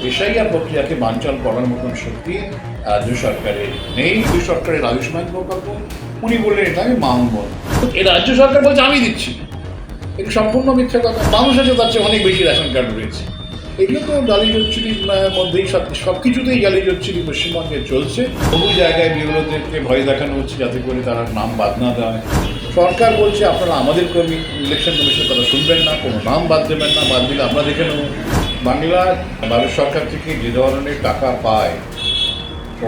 SIR প্রক্রিয়াকে বানচাল করার মতন শক্তি রাজ্য সরকারের নেই। রাজ্য সরকারের আয়ুষ্মান প্রকল্প উনি বললেন এটা আমি মানব না। এই রাজ্য সরকার বলছে আমি দিচ্ছি, এটা সম্পূর্ণ মিথ্যা কথা। মানুষের তার চেয়ে অনেক বেশি রেশন কার্ড রয়েছে। এগুলো তো গালি জচ্ছিলির মধ্যেই সব কিছুতেই গালি জচ্ছিলি পশ্চিমবঙ্গে চলছে। বহু জায়গায় বিরোধীদেরকে ভয় দেখানো হচ্ছে যাতে করে তারা নাম বাদ না দেয়। সরকার বলছে আপনারা আমাদের কর্মী ইলেকশন কমিশনের কথা শুনবেন না, কোনো নাম বাদ দেবেন না, বাদ দিলে আমরা দেখে নেব। বাংলার ভারত সরকার থেকে যে ধরনের টাকা পায়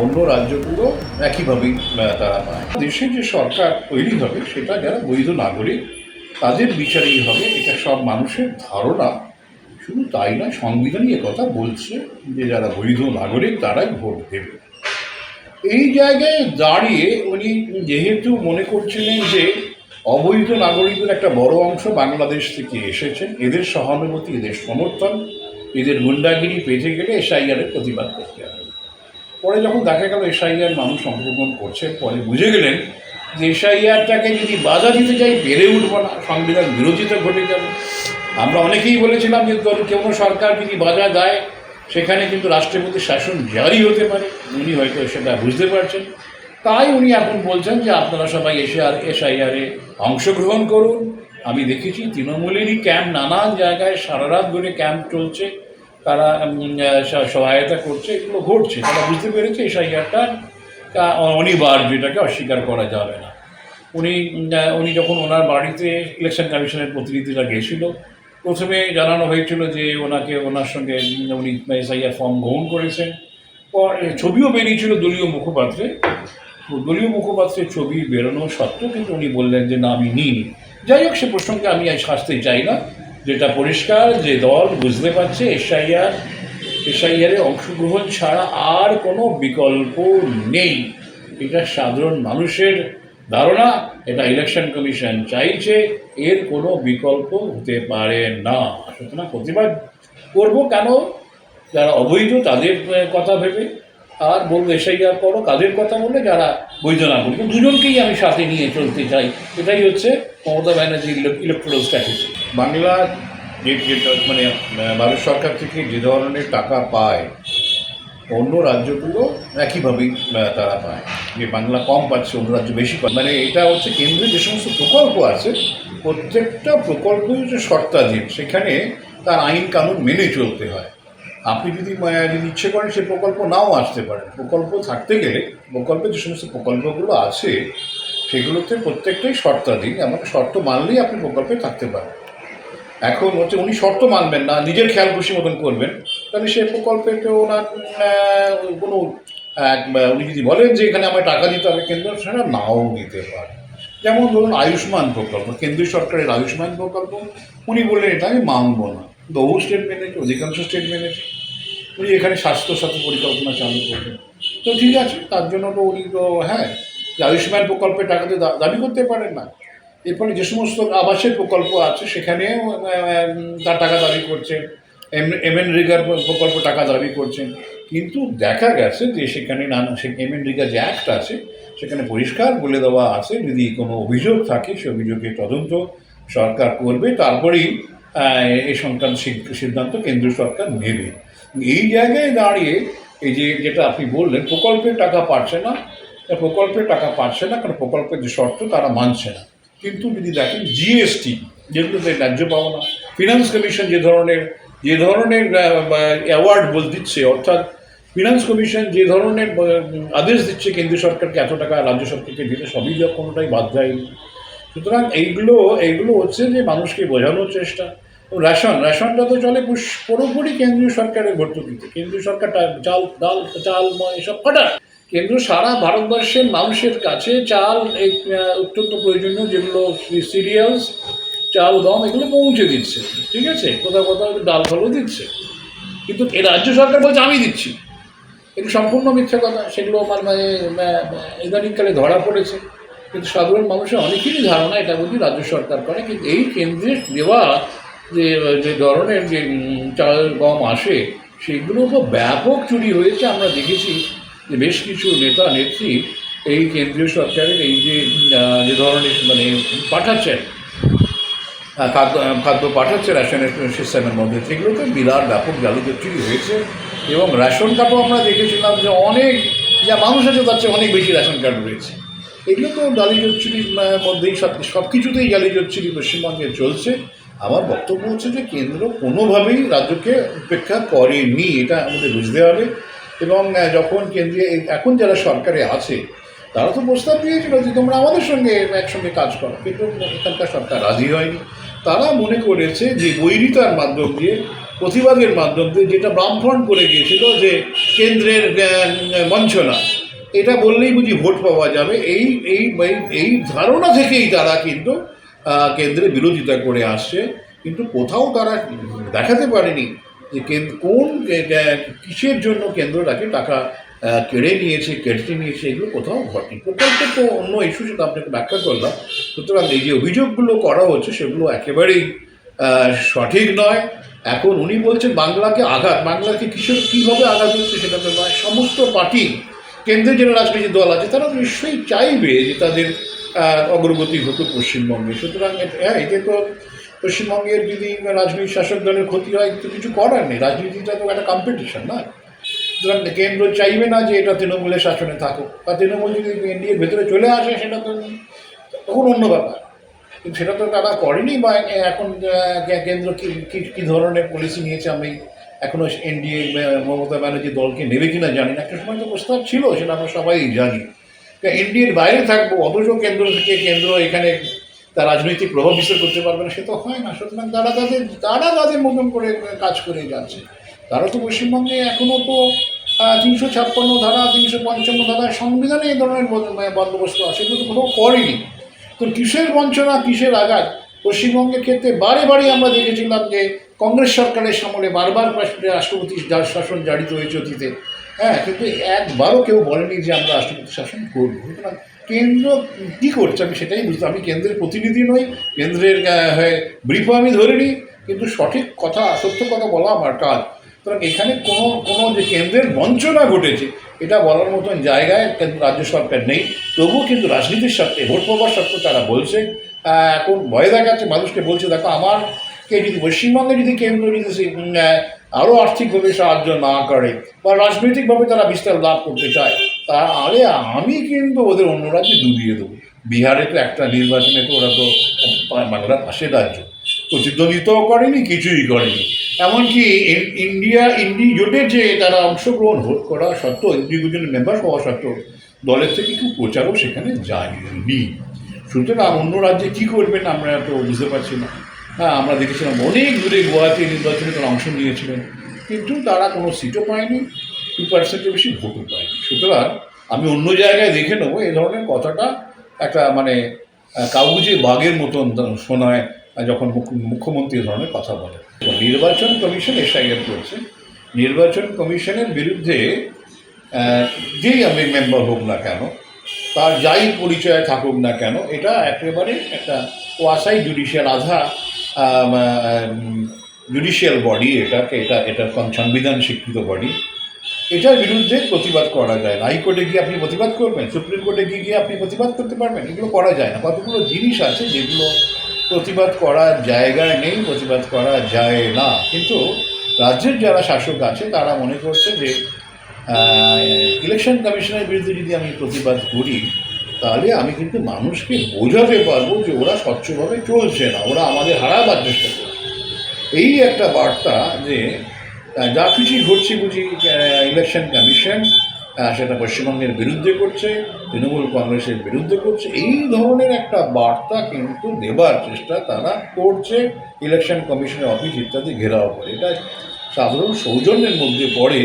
অন্য রাজ্যগুলো একইভাবেই তারা পায়। দেশে যে সরকার তৈরি হবে সেটা যারা বৈধ নাগরিক তাদের বিচারেই হবে, এটা সব মানুষের ধারণা। শুধু তাই নয়, সংবিধানই কথা বলছে যে যারা বৈধ নাগরিক তারাই ভোট দেবে। এই জায়গায় দাঁড়িয়ে উনি যেহেতু মনে করছিলেন যে অবৈধ নাগরিকদের একটা বড় অংশ বাংলাদেশ থেকে এসেছেন, এদের সহানুভূতি, এদের সমর্থন, এদের গুন্ডাগিরি পেতে গেলে এসআইআরের প্রতিবাদ করতে হবে। পরে যখন দেখা গেল এসআইআর মানুষ অংশগ্রহণ করছে, পরে বুঝে গেলেন যে এসআইআরটাকে যদি বাধা দিতে যাই পেরে উঠব না, সংবিধান বিরোধিতা ঘটে যাবে। আমরা অনেকেই বলেছিলাম যে কোনো সরকার যদি বাধা দেয় সেখানে কিন্তু রাষ্ট্রপতির শাসন জারি হতে পারে। উনি হয়তো সেটা বুঝতে পারছেন, তাই উনি এখন বলছেন যে আপনারা সবাই এসআইআরে অংশগ্রহণ করুন। আমি দেখেছি তৃণমূলেরই ক্যাম্প নানান জায়গায় সারা রাত ধরে ক্যাম্প চলছে, তারা সহায়তা করছে, এগুলো ঘটছে। তারা বুঝতে পেরেছে এসআইআরটা অনিবার্য, এটাকে অস্বীকার করা যাবে না। উনি যখন ওনার বাড়িতে ইলেকশন কমিশনের প্রতিনিধিরা গেছিল, প্রথমে জানানো হয়েছিল যে ওনার সঙ্গে উনি এসআইআর ফর্ম গ্রহণ করেছেন। ছবিও বেরিয়েছিল দলীয় মুখপাত্রের ছবি বেরোনো সত্ত্বেও কিন্তু উনি বললেন যে না আমি নিইনি। যাই হোক, সে প্রসঙ্গে আমি আসতে চাই না। যেটা পরিষ্কার যে দল বুঝতে পারছে এসআইআরে অংশগ্রহণ ছাড়া আর কোনো বিকল্প নেই। এটা সাধারণ মানুষের ধারণা, এটা ইলেকশন কমিশন চাইছে, এর কোনো বিকল্প হতে পারে না। সুতরাং প্রতিবাদ করবো কেন? যারা অবৈধ তাদের কথা ভেবে, আর বলবো এসআইআর করো কাদের কথা বলে যারা বৈধ না বলবে। দুজনকেই আমি সাথে নিয়ে চলতে চাই। এটাই হচ্ছে মমতা ব্যানার্জির ইলেকট্রাল স্ট্র্যাটেজি। বাংলার যে মানে ভারত সরকার থেকে যে ধরনের টাকা পায় অন্য রাজ্যগুলো একইভাবেই তারা পায়। যে বাংলা কম পাচ্ছে, অন্য রাজ্য বেশি পায়। মানে এটা হচ্ছে কেন্দ্রের যে সমস্ত প্রকল্প আছে প্রত্যেকটা প্রকল্পই হচ্ছে শর্তাধীন, সেখানে তার আইন কানুন মেনে চলতে হয়। আপনি যদি ইচ্ছে করেন সে প্রকল্প নাও আসতে পারেন। প্রকল্প থাকতে গেলে প্রকল্পের যে সমস্ত প্রকল্পগুলো আছে সেগুলোতে প্রত্যেকটাই শর্তাধীন, এমন শর্ত মানলেই আপনি প্রকল্পে থাকতে পারেন। এখন হচ্ছে উনি শর্ত মানবেন না, নিজের খেয়াল খুশি মতন করবেন, তাহলে সে প্রকল্পেতে ওনার কোনো উনি যদি বলেন যে এখানে আমার টাকা দিতে হবে কেন্দ্র, সেটা নাও দিতে পারে। যেমন ধরুন আয়ুষ্মান প্রকল্প, কেন্দ্রীয় সরকারের আয়ুষ্মান প্রকল্প, উনি বললেন এটা আমি মানব না। বহু স্টেট মেনেছে, অধিকাংশ স্টেট মেনেছে। উনি এখানে স্বাস্থ্যসাথী পরিকল্পনা চালু করবেন, তো ঠিক আছে, তার জন্য তো উনি তো যে আয়ুষ্মান প্রকল্পে টাকাতে দাবি করতে পারেন না। এর ফলে যে সমস্ত আবাসের প্রকল্প আছে সেখানেও তার টাকা দাবি করছেন, এমএনরেগার প্রকল্প টাকা দাবি করছেন। কিন্তু দেখা গেছে যে সেখানে এমএনরেগা যে অ্যাক্ট আছে সেখানে পরিষ্কার বলে দেওয়া আছে যদি কোনো অভিযোগ থাকে সে অভিযোগের তদন্ত সরকার করবে, তারপরেই এই সংক্রান্ত সিদ্ধান্ত কেন্দ্রীয় সরকার নেবে। এই জায়গায় দাঁড়িয়ে এই যেটা আপনি বললেন প্রকল্পের টাকা পাচ্ছে না, কারণ প্রকল্পের যে শর্ত তারা মানছে না। কিন্তু যদি দেখেন জিএসটি যেগুলোতে ন্যায্য পাওনা, ফিনান্স কমিশন যে ধরনের অ্যাওয়ার্ড দিচ্ছে, অর্থাৎ ফিনান্স কমিশন যে ধরনের আদেশ দিচ্ছে কেন্দ্রীয় সরকারকে এত টাকা রাজ্য সরকারকে দিতে, সবই কোনোটাই বাদ যায়নি। সুতরাং এইগুলো হচ্ছে যে মানুষকে বোঝানোর চেষ্টা। রেশনটা তো চলে পুরোপুরি কেন্দ্রীয় সরকারের ভর্তুকিতে। কেন্দ্রীয় সরকার চাল এসব পাঠায়। কেন্দ্র সারা ভারতবর্ষের মানুষের কাছে চাল অত্যন্ত প্রয়োজনীয় যেগুলো সিরিয়ালস, চাল, গম, এগুলো পৌঁছে দিচ্ছে। ঠিক আছে, কোথাও ডাল ফলও দিচ্ছে, কিন্তু এ রাজ্য সরকার বলছে আমি দিচ্ছি। এটা সম্পূর্ণ মিথ্যা কথা। সেগুলো ইদানিংকালে ধরা পড়েছে। কিন্তু সাধারণ মানুষের অনেকেরই ধারণা এটা বলছি রাজ্য সরকার করে। কিন্তু এই কেন্দ্রের দেওয়া যে ধরনের যে চাল গম আসে সেগুলো তো ব্যাপক চুরি হয়েছে। আমরা দেখেছি যে বেশ কিছু নেতা নেত্রী এই কেন্দ্রীয় সরকারের এই যে ধরনের পাঠাচ্ছেন খাদ্য পাঠাচ্ছে রেশনের সিস্টেমের মধ্যে, সেগুলোতে বিরাট ব্যাপক চুরি হয়েছে। এবং রেশন কার্ডও আমরা দেখেছিলাম যে অনেক যা মানুষ আছে তার চেয়ে অনেক বেশি রেশন কার্ড রয়েছে। এগুলো তো জালি জচ্ছিরির মধ্যেই সব কিছুতেই জালি জচ্ছিরি পশ্চিমবঙ্গে চলছে। আমার বক্তব্য হচ্ছে যে কেন্দ্র কোনোভাবেই রাজ্যকে উপেক্ষা করেনি, এটা আমাদের বুঝতে হবে। এবং যখন কেন্দ্রে এখন যারা সরকারে আছে তারা তো প্রস্তাব দিয়েছিল যে তোমরা আমাদের সঙ্গে একসঙ্গে কাজ করো, কিন্তু এখানকার সরকার রাজি হয়নি। তারা মনে করেছে যে বৈরিতার মাধ্যম দিয়ে, প্রতিবাদের মাধ্যম দিয়ে, যেটা বামফ্রন্ট করে গিয়েছিল যে কেন্দ্রের বঞ্চনা, এটা বললেই বুঝি ভোট পাওয়া যাবে, এই এই এই ধারণা থেকেই তারা কিন্তু কেন্দ্রের বিরোধিতা করে আসছে। কিন্তু কোথাও তারা দেখাতে পারেনি যে কোন কিসের জন্য কেন্দ্র তাকে টাকা কেড়ে নিয়েছে, কেটে নিয়েছে, এগুলো কোথাও ঘটেনি। প্রকল্পের তো অন্য ইস্যু, সেটা আপনাকে ব্যাখ্যা করলাম। সুতরাং এই যে অভিযোগগুলো করা হচ্ছে সেগুলো একেবারেই সঠিক নয়। এখন উনি বলছেন বাংলাকে আঘাত, বাংলাকে কীভাবে আঘাত হচ্ছে সেটা তো নয়। সমস্ত পার্টি, কেন্দ্রে যারা রাজনৈতিক দল আছে তারা নিশ্চয়ই চাইবে যে তাদের অগ্রগতি ঘটুক পশ্চিমবঙ্গে। সুতরাং এতে তো পশ্চিমবঙ্গের যদি রাজনৈতিক শাসক দলের ক্ষতি হয় তো কিছু করার নেই। রাজনীতিটা তো একটা কম্পিটিশন না। সুতরাং কেন্দ্র চাইবে না যে এটা তৃণমূলের শাসনে থাকুক, বা তৃণমূল যদি এনডিএর ভেতরে চলে আসে সেটা তো তখন অন্য ব্যাপার। কিন্তু সেটা তো তারা করেনি। বা এখন কেন্দ্র কী ধরনের পলিসি নিয়েছে আমি এখনও এনডিএ মমতা ব্যানার্জি দলকে নেবে কিনা জানি না। একটা সময় তো প্রস্তাব ছিল, সেটা আমরা সবাই জানি। এনডিএর বাইরে থাকবো অথচ কেন্দ্র থেকে কেন্দ্র এখানে তার রাজনৈতিক প্রভাব বিস্তার করতে পারবে না, সে তো হয় না। সুতরাং তারা তাদের মতন করে কাজ করে যাচ্ছে। তারা তো পশ্চিমবঙ্গে এখনও তো 356 ধারা, 355 ধারা, সংবিধানে এই ধরনের বন্দোবস্ত আছে, সেগুলো তো কোথাও করেনি। তো কিসের বঞ্চনা, কিসের আঘাত? পশ্চিমবঙ্গের ক্ষেত্রে বারে বারে আমরা দেখেছিলাম যে কংগ্রেস সরকারের সামনে বারবার রাষ্ট্রপতি শাসন জারিত হয়েছে অতীতে, কিন্তু একবারও কেউ বলেনি যে আমরা রাষ্ট্রপতি শাসন করব। সুতরাং কেন্দ্র কী করছে আমি সেটাই বুঝতে, আমি কেন্দ্রের প্রতিনিধি নই, কেন্দ্রের ব্রিফও আমি ধরে নিই, কিন্তু সঠিক কথা, সত্য কথা বলা আমার কাজ। সুতরাং এখানে কোনো যে কেন্দ্রের বঞ্চনা ঘটেছে এটা বলার মতন জায়গায় রাজ্য সরকার নেই। তবুও কিন্তু রাজনীতির স্বার্থে, ভোট পাওয়ার স্বার্থে তারা বলছে। এখন ভয় দেখাচ্ছে মানুষকে, বলছে দেখো আমারকে যদি পশ্চিমবঙ্গে যদি কেন্দ্র যদি আরও আর্থিকভাবে সাহায্য না করে বা রাজনৈতিকভাবে তারা বিস্তার লাভ করতে চায়, তাহলে আমি কিন্তু ওদের অন্য রাজ্যে ডুবিয়ে দেবো। বিহারে তো একটা নির্বাচনে তো ওরা তো বাংলার পাশের রাজ্য, প্রতিদ্বন্দ্বিতাও করেনি, কিছুই করেনি। এমনকি ইন্ডি জোটের যে তারা অংশগ্রহণ করা সত্ত্বেও, ইন্ডিভিজুয়াল মেম্বার হওয়া সত্ত্বেও দলের থেকে একটু প্রচারও সেখানে যায়নি। সুতরাং অন্য রাজ্যে কী করবেন আমরা তো বুঝতে পারছি না। আমরা দেখেছিলাম অনেক দূরে গুয়াহাটি নির্বাচনে তারা অংশ নিয়েছিলেন, কিন্তু তারা কোনো সিটও পায়নি, 2%-এর বেশি ভোটও পায়নি। সুতরাং আমি অন্য জায়গায় দেখে নেবো এই ধরনের কথাটা একটা কাগজে বাঘের মতন শোনায় যখন মুখ্যমন্ত্রী ধরনের কথা বলে। নির্বাচন কমিশন এসআইআর করছে, নির্বাচন কমিশনের বিরুদ্ধে যেই আমি মেম্বার হোক না কেন, তার যাই পরিচয় থাকুক না কেন, এটা একেবারে একটা ওয়াসাই জুডিশিয়াল আধা জুডিশিয়াল বডি, এটা সংবিধান স্বীকৃত বডি। এটার বিরুদ্ধে প্রতিবাদ করা যায় না। হাইকোর্টে গিয়ে আপনি প্রতিবাদ করবেন, সুপ্রিম কোর্টে গিয়ে আপনি প্রতিবাদ করতে পারবেন, এগুলো করা যায় না। কতগুলো জিনিস আছে যেগুলো প্রতিবাদ করার জায়গায় নেই, প্রতিবাদ করা যায় না। কিন্তু রাজ্যের যারা শাসক আছে তারা মনে করছে যে ইলেকশন কমিশনের বিরুদ্ধে যদি আমি প্রতিবাদ করি তাহলে আমি কিন্তু মানুষকে বোঝাতে পারবো যে ওরা স্বচ্ছভাবে চলছে না, ওরা আমাদের হারাবার চেষ্টা করছে। এই একটা বার্তা যে যা কিছুই ঘটছে বুঝি ইলেকশন কমিশন সেটা পশ্চিমবঙ্গের বিরুদ্ধে করছে, তৃণমূল কংগ্রেসের বিরুদ্ধে করছে, এই ধরনের একটা বার্তা কিন্তু দেবার চেষ্টা তারা করছে। ইলেকশন কমিশনের অফিস ইত্যাদি ঘেরাও করে, এটা সাধারণ সৌজন্যের মধ্যে পড়ে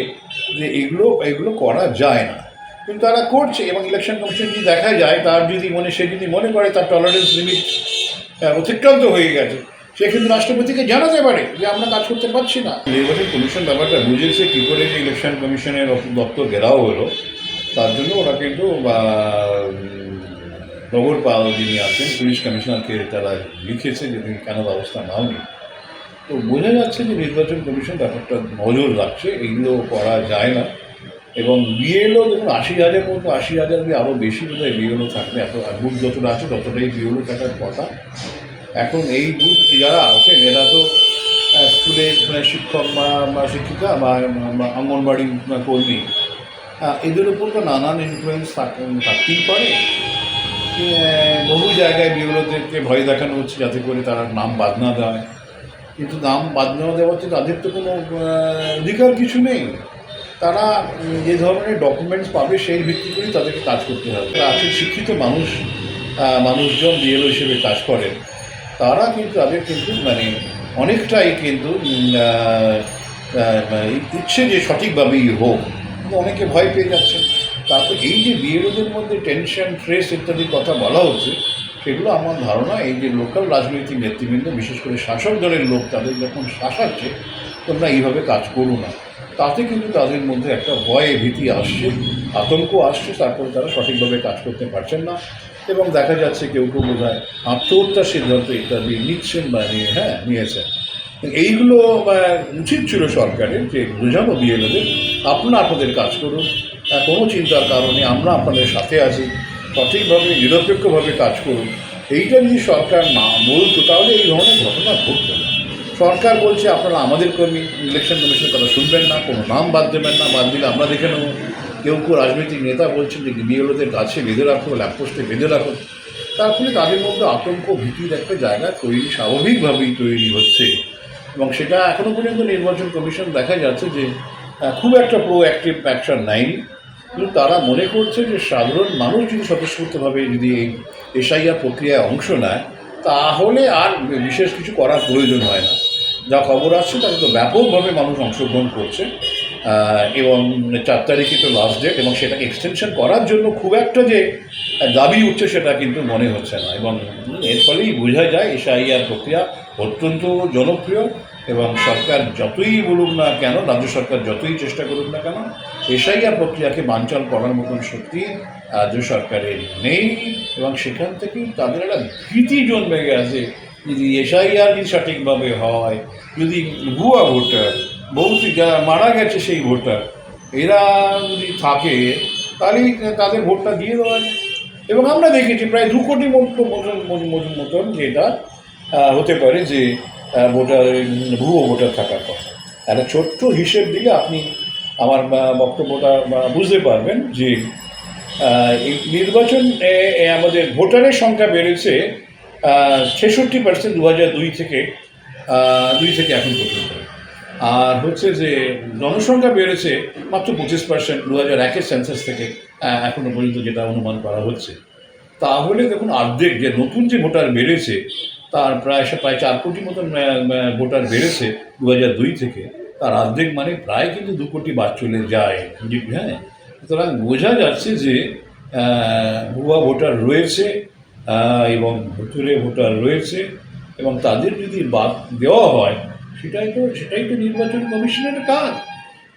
যে এগুলো করা যায় না, কিন্তু তারা করছে। এবং ইলেকশন কমিশন যদি দেখা যায় তার যদি সে যদি মনে করে তার টলারেন্স লিমিট অতিক্রান্ত হয়ে গেছে, সে কিন্তু রাষ্ট্রপতিকে জানাতে পারে যে আমরা কাজ করতে পারছি না। নির্বাচন কমিশন ব্যাপারটা বুঝেছে কী করে যে ইলেকশন কমিশনের দপ্তর ঘেরাও হলো, তার জন্য ওরা কিন্তু নগর পাল যিনি আছেন পুলিশ কমিশনারকে তারা লিখেছে যে তুমি কেন ব্যবস্থা নাওনি। তো বোঝা যাচ্ছে যে নির্বাচন কমিশন ব্যাপারটা নজর রাখছে, এগুলো করা যায় না। এবং বিএলও দেখুন 80,000 মতো, 80,000 আরও বেশি বোধহয় বিএলও থাকবে, এত বুথ যতটা আছে ততটাই বিএলও থাকার কথা। এখন এই বুথ যারা আছেন এরা তো স্কুলের শিক্ষক বা শিক্ষিকা বা অঙ্গনবাড়ি কর্মী, এদের উপর তো নানান ইনফ্লুয়েন্স থাকতেই পারে। বহু জায়গায় বিএলওদেরকে ভয় দেখানো হচ্ছে যাতে করে তারা নাম বাদ না দেয়, কিন্তু নাম বাদ না দেওয়াতে তাদের তো কোনো অধিকার কিছু নেই। তারা যে ধরনের ডকুমেন্টস পাবে সেই ভিত্তি করেই তাদেরকে কাজ করতে হবে। আছে শিক্ষিত মানুষজন বিএলও হিসেবে কাজ করেন, তারা কিন্তু তাদের কিন্তু অনেকটাই কিন্তু ইচ্ছে যে সঠিকভাবেই হোক, কিন্তু অনেকে ভয় পেয়ে যাচ্ছে। তারপর এই যে বিএলওদের মধ্যে টেনশন, স্ট্রেস ইত্যাদি কথা বলা হচ্ছে, সেগুলো আমার ধারণা এই যে লোকাল রাজনৈতিক নেতৃবৃন্দ, বিশেষ করে শাসক দলের লোক, তাদের যখন শাসাচ্ছে তোমরা এইভাবে কাজ করো না, তাতে কিন্তু তাদের মধ্যে একটা ভয়, ভীতি আসছে, আতঙ্ক আসছে। তারপরে তারা সঠিকভাবে কাজ করতে পারছেন না, এবং দেখা যাচ্ছে কেউ কেউ বোধ হয় আত্মহত্যার সিদ্ধান্ত ইত্যাদি নিচ্ছেন বা নিয়েছেন। এইগুলো উচিত ছিল সরকারের যে বোঝানো বিএলওদের, আপনাদের কাজ করুন, কোনো চিন্তার কারণে আমরা আপনাদের সাথে আছি, সঠিকভাবে নিরপেক্ষভাবে কাজ করুন। এইটা যদি সরকার না বলতো তাহলে এই ধরনের ঘটনা ঘটতো না। সরকার বলছে আপনারা আমাদের কর্মী, ইলেকশন কমিশনের কথা শুনবেন না, কোনো নাম বাদ দেবেন না, বাদ দিলে আমরা দেখে নেব। কেউ কেউ রাজনৈতিক নেতা বলছেন যে বিএলওদের কাছে বেঁধে রাখো, ল্যাম্পপোস্টে বেঁধে রাখো। তার ফলে তাদের মধ্যে আতঙ্ক, ভীতির একটা জায়গা তৈরি স্বাভাবিকভাবেই তৈরি হচ্ছে, এবং সেটা এখনও পর্যন্ত নির্বাচন কমিশন দেখা যাচ্ছে যে খুব একটা প্রোঅ্যাক্টিভ অ্যাকশন নেয়নি। কিন্তু তারা মনে করছে যে সাধারণ মানুষ যদি স্বতঃস্ফূর্তভাবে যদি এই এসআইআর প্রক্রিয়ায় অংশ নেয়, তাহলে আর বিশেষ কিছু করার প্রয়োজন হয় না। যা খবর আসছে তাতে তো ব্যাপকভাবে মানুষ অংশগ্রহণ করছে, এবং 4 তারিখে তো লাস্ট ডেট, এবং সেটাকে এক্সটেনশন করার জন্য খুব একটা যে দাবি উঠছে সেটা কিন্তু মনে হচ্ছে না। এবং এর ফলেই বোঝা যায় এসআইআর প্রক্রিয়া অত্যন্ত জনপ্রিয়, এবং সরকার যতই বলুক না কেন, রাজ্য সরকার যতই চেষ্টা করুক না কেন, এসআইআর প্রক্রিয়াকে বানচাল করার মতন শক্তি রাজ্য সরকারের নেই। এবং সেখান থেকেই তাদের একটা ভীতি জন্মে গেছে, যদি এসআইআর যদি সঠিকভাবে হয়, যদি ভুয়া ভোটার, যারা মারা গেছে সেই ভোটার এরা যদি থাকে, তাহলেই তাদের ভোটটা দিয়ে দেওয়া যায়। এবং আমরা দেখেছি প্রায় 2 কোটি মতন যেটা হতে পারে যে ভোটার, ভুয়ো ভোটার থাকার কথা। একটা ছোট্ট হিসেব দিলে আপনি আমার বক্তব্যটা বুঝতে পারবেন যে এই নির্বাচন আমাদের ভোটারের সংখ্যা বেড়েছে 66% 2002 থেকে এখন পর্যন্ত। আর হচ্ছে যে জনসংখ্যা বেড়েছে মাত্র 25% 2001-এর সেন্সাস থেকে এখনও পর্যন্ত, যেটা অনুমান করা হচ্ছে। তাহলে দেখুন, অর্ধেক যে নতুন যে ভোটার বেড়েছে তার প্রায় 4 কোটি মতন ভোটার বেড়েছে 2002 থেকে, তার অর্ধেক মানে প্রায় কিন্তু 2 কোটি বাদ চলে যায়। হ্যাঁ, সুতরাং বোঝা যাচ্ছে যে ভুয়া ভোটার রয়েছে, এবং ভুতুরে ভোটার রয়েছে, এবং তাদের যদি বাদ দেওয়া হয় সেটাই তো নির্বাচন কমিশনের কাজ।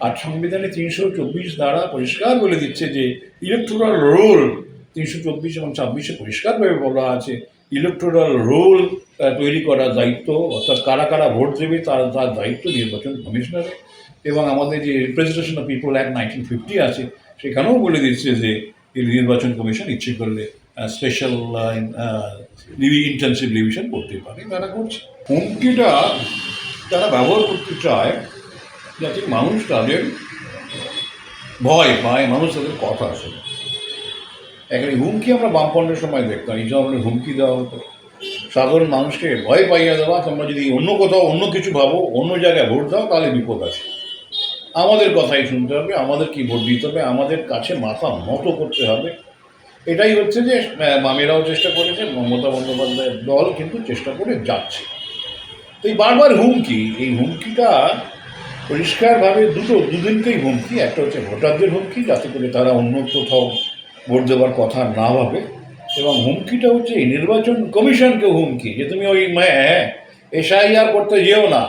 আর সংবিধানে 324 ধারা পরিষ্কার বলে দিচ্ছে যে ইলেকটোরাল রোল, 324 এবং 26-এ পরিষ্কারভাবে বলা আছে ইলেকটোরাল রোল তৈরি করার দায়িত্ব, অর্থাৎ কারা কারা ভোট দেবে তার দায়িত্ব নির্বাচন কমিশনারের। এবং আমাদের যে রিপ্রেজেন্টেশন অফ পিপল অ্যাক্ট 1950 আছে, সেখানেও বলে দিচ্ছে যে নির্বাচন কমিশন ইচ্ছে করলে স্পেশাল ইন্টেনসিভ রিভিশন করতে পারে, তারা করছে। হুমকিটা তারা ব্যবহার করতে চায় যাতে মানুষ তাদের ভয় পায়, মানুষ তাদের কথা শোনে। এখানে হুমকি আমরা বামফ্রন্টের সময় দেখতাম, এই ধরনের হুমকি দেওয়া হতো সাধারণ মানুষকে ভয় পাইয়ে দেওয়া, তোমরা যদি অন্য কোথাও অন্য কিছু ভাবো, অন্য জায়গায় ভোট দাও, তাহলে বিপদ আছে, আমাদের কথাই শুনতে হবে, আমাদের কি ভোট দিতে হবে, আমাদের কাছে মাথা নত করতে হবে। এটাই হচ্ছে যে বামেরাও চেষ্টা করেছে, মমতা বন্দ্যোপাধ্যায়ের দল কিন্তু চেষ্টা করে যাচ্ছে। তো এই বারবার হুমকি, এই হুমকিটা পরিষ্কারভাবে দুদিনকেই হুমকি। একটা হচ্ছে ভোটারদের হুমকি, যাতে করে তারা অন্য কোথাও ভোট দেওয়ার কথা না ভাবে, এবং হুমকিটা হচ্ছে এই নির্বাচন কমিশনকে হুমকি যে তুমি ওই এসআইআর করতে যেও না,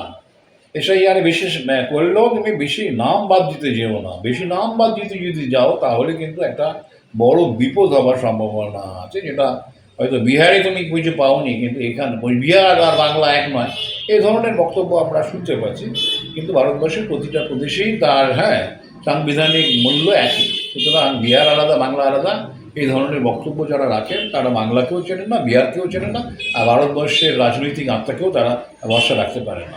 এসআইআরে বিশেষ করলেও তুমি বেশি নাম বাদ দিতে যেও না, বেশি নাম বাদ দিতে যদি যাও তাহলে কিন্তু একটা বড় বিপদ হওয়ার সম্ভাবনা আছে, যেটা হয়তো বিহারে তুমি কিছু পাওনি, কিন্তু এখানে বিহার আর বাংলা এক নয়, এই ধরনের বক্তব্য আমরা শুনতে পাচ্ছি। কিন্তু ভারতবর্ষের প্রতিটা প্রদেশেই তার সাংবিধানিক মূল্য একই। সুতরাং বিহার আলাদা, বাংলা আলাদা, এই ধরনের বক্তব্য যারা রাখেন তারা বাংলাকেও চেনেন না, বিহারকেও চেনেন না, আর ভারতবর্ষের রাজনৈতিক আত্মাকেও তারা ভরসা রাখতে পারে না।